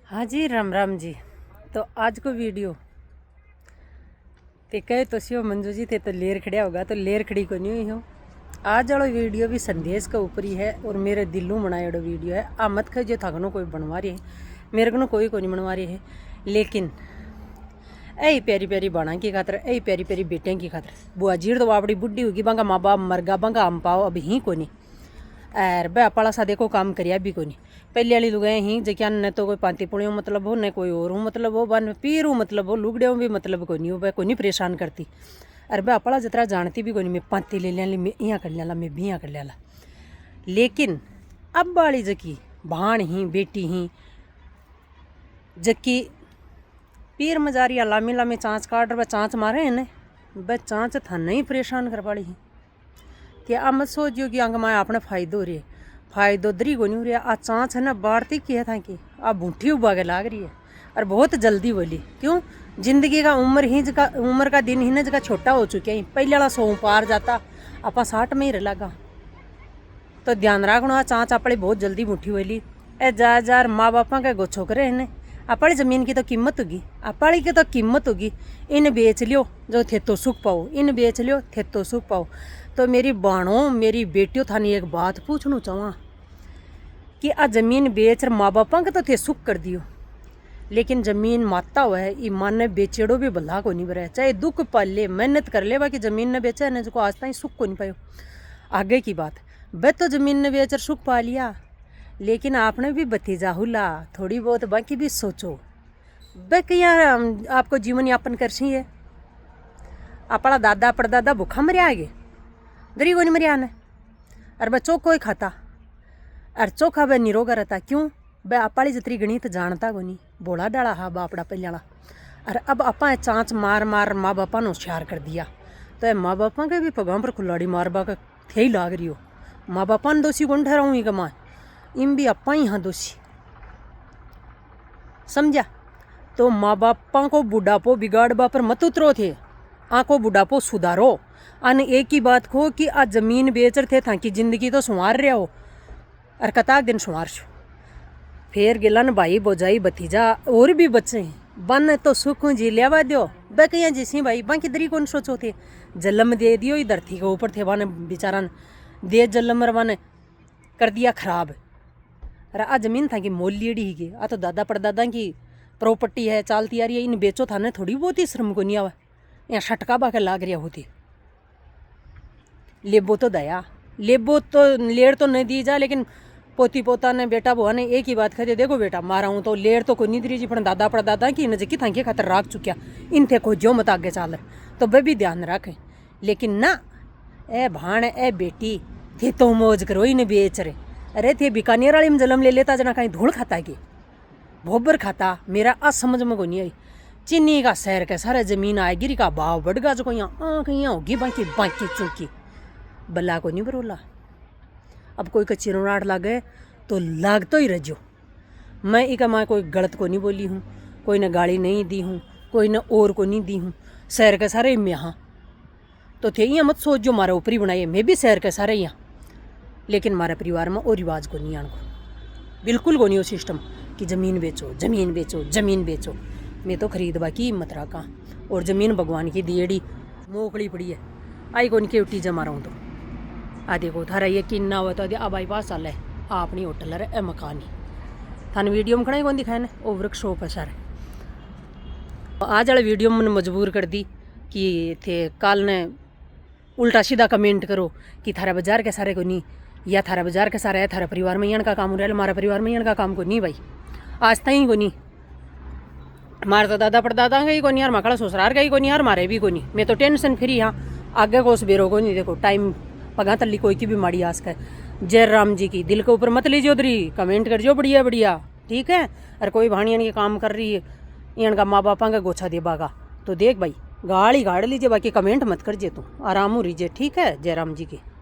हाँ जी, राम राम जी। तो आज को वीडियो ते कहे तो सियो मंजू जी थे तो लेर खड़िया होगा, तो लेर खड़ी को नहीं हुई हूँ। आज वाला वीडियो भी संदेश का ऊपर ही है और मेरे दिलों बनाया वीडियो है। आ मत जो थकनो कोई बनवा रही है, मेरे को कोई नहीं बनवा रही है, लेकिन ऐ प्यारी प्यारी बाणा की खातर, ऐ प्यारी प्यारी बेटियाँ की खातर। बुआ जीड़ तो अपनी बुढ़ी होगी, बंगा माँ बाप मरगा, बंगा हम पाओ अब ही को नहीं और बे अपना सा देखो काम करिया भी कोनी। पहले वाली लुगाई ही जक्या न तो कोई पांती पुड़ियों मतलब हो, न कोई और हूँ मतलब हो, बन पीर हूँ मतलब हो, लुगड़ियों भी मतलब को नहीं हो, बे कोई नहीं परेशान करती। अरे बे अपना जितना जानती भी कोनी, मैं पांती ले लिया, मैं यहाँ कर लिया, मैं भी यहाँ कर लिया। लेकिन अब वाली जकी भाण ही बेटी ही जकी पीर मजारिया लामी लामी चाँच काट रहे चाँच मारे हैं न, बे चाँच था नहीं परेशान कर पाड़ी है क्या। अब मत सोचियो कि अंग माया अपने फायदो रे, फायदो दरी को नहीं हो रहा। आ चाँच है ना बाढ़ती की है था कि आ बूठी उबा के लाग रही है और बहुत जल्दी बोली। क्यों? जिंदगी का उम्र का दिन ही ना जगह छोटा हो चुका है। पहले वाला 100 पार जाता, आप 60 में ही लगा। तो ध्यान रखना, चाँच अपनी बहुत जल्दी बूठी बोली। ए जा माँ बापा के गो छोकरे हैं, अपनी ज़मीन की तो कीमत होगी, अपनी की तो कीमत होगी। इन बेच लियो जो थे तो सुख पाओ, इन बेच लियो थे तो सुख पाओ। तो मेरी बाणों, मेरी बेटियों थानी एक बात पूछना चाहवा कि आ ज़मीन बेच माँ बापा के तो थे सुख कर दियो, लेकिन ज़मीन माता हुआ है ई मन ने बेचेड़ो भी भला को नहीं बरे। चाहे दुख पाल ले, मेहनत कर ले, बाकी ज़मीन ने बेचा है जो आज तक सुख को नहीं पायो। आगे की बात, बे तो ज़मीन ने बेचकर सुख पा लिया, लेकिन आपने भी भतीजा हुला थोड़ी बहुत बाकी भी सोचो। बे क्या आपको जीवन यापन कर सी है? अपना दादा परदादा भूखा मरिया आगे दरी को नहीं मरिया ने, और बे चोखो ही खाता और चोखा बे निरोगा रहता। क्यों? बे अपाली जितनी गणित जानता को नहीं, बोला डाला हा बापड़ा पहला। और अब अपा चाँच मार मार माँ बापा ने होशियार कर दिया, तो माँ बापा के भी पगाम पर खुलाड़ी मारबा का थे ही लाग रही हो। माँ बापा ने दोषी कौन ठहराऊँ कमा, इम भी अपा ही हाँ दोषी, समझा? तो माँ बापा को बुढ़ापो बिगाड़बा पर मत उतरो थे, आँको बुढ़ापो सुधारो। अन एक ही बात को कि आज ज़मीन बेचर थे था कि जिंदगी तो संवार रहे हो और कताक दिन संवार छो। फिर गिलन भाई बोजाई भतीजा और भी बच्चे हैं, बन तो सुख जी लिया दो बे कहीं जिसी भाई बाकी दरी कौन सोचो थे। जलम दे दियो, इधर थी के ऊपर थे वन बेचारा दे जलम वन कर दिया खराब। अरे आ ज़मीन था कि मोल लीड़ी ही की, आ तो दादा परदादा की प्रॉपर्टी है, चालती आ रही है। इन बेचो था ने थोड़ी बहुत ही श्रम को नहीं आवा, यहाँ छटका बाके लाग रहा होती। लेबो तो दया, लेबो तो लेर तो नहीं दी जा, लेकिन पोती पोता ने बेटा बुआ ने एक ही बात कही, देखो बेटा मारा हूँ तो लेर तो कोई नहीं दी जी, पर दादा परदादा की नजकी था खातर राख चुकिया, इन थे को जो मत आगे चाल तो वे भी ध्यान रखें। लेकिन ना ए भाण ए बेटी थे तो मौज करो, इन बेच रहे। अरे थे बीकानेर वाली में जलम ले लेता जना कहीं धूल खाता कि भोबर खाता, मेरा असमझ में को नहीं आई। चीनी का शहर के सारे जमीन आए, गिरी का भाव बढ़ गया, जो को यहाँ कहीं होगी बाकी बाकी चूकी बल्ला को नहीं बरोला। अब कोई का चिरोनाट लागे तो लाग तो ही रजो। मैं इका माँ कोई गलत को नहीं बोली हूँ, कोई ने गाली नहीं दी हूँ, कोई ने और को नहीं दी हूँ। शहर के सारे में यहाँ तो थे, यहाँ मत सोच जो मारे ऊपरी बनाइए, मैं भी शहर के सारे यहाँ, लेकिन हमारे परिवार में और रिवाज को नहीं आने को, बिल्कुल को नहीं हो सिस्टम कि ज़मीन बेचो ज़मीन बेचो ज़मीन बेचो। मैं तो खरीदवा की हिम्मत रखा, और ज़मीन भगवान की दिएड़ी मोकड़ी पड़ी है, आई को उनकी उट्टी जमा रहा हूँ। तो आ देखो थारा यकीन ना हो तो अब आई पास साल है अपनी होटल है मकान ही थाने वीडियो में खड़ा ही कौन दिखाया ना वो वर्कशॉप है सारे। आज वाले वीडियो में मजबूर कर दी कि थे काल ने उल्टा सीधा कमेंट करो कि थारा बाजार के सारे को नहीं, या थारा बाजार के सारे है थारा परिवार में का काम हो रहा है, हमारा परिवार में का काम को नहीं भाई, आज तक ही को नहीं। हमारे तो दादा परदादा का ही को नहीं, यार मकड़ा ससुराल का ही को नहीं, यार हमारे भी को नहीं। मैं तो टेंशन फ्री यहाँ आगे को उस बेरो को नहीं। देखो टाइम पगा तली कोई की भी माड़ी आस का जय राम जी की दिल के ऊपर मत लीजिए उधरी, कमेंट कर जो बढ़िया बढ़िया, ठीक है। और कोई भाणियन के काम कर रही है इनका माँ बापा का गोछा दे बागा तो देख भाई गाड़ी गाड़ लीजिए, बाकी कमेंट मत करजे, तू आराम हो रहीजे, ठीक है। जय राम जी की।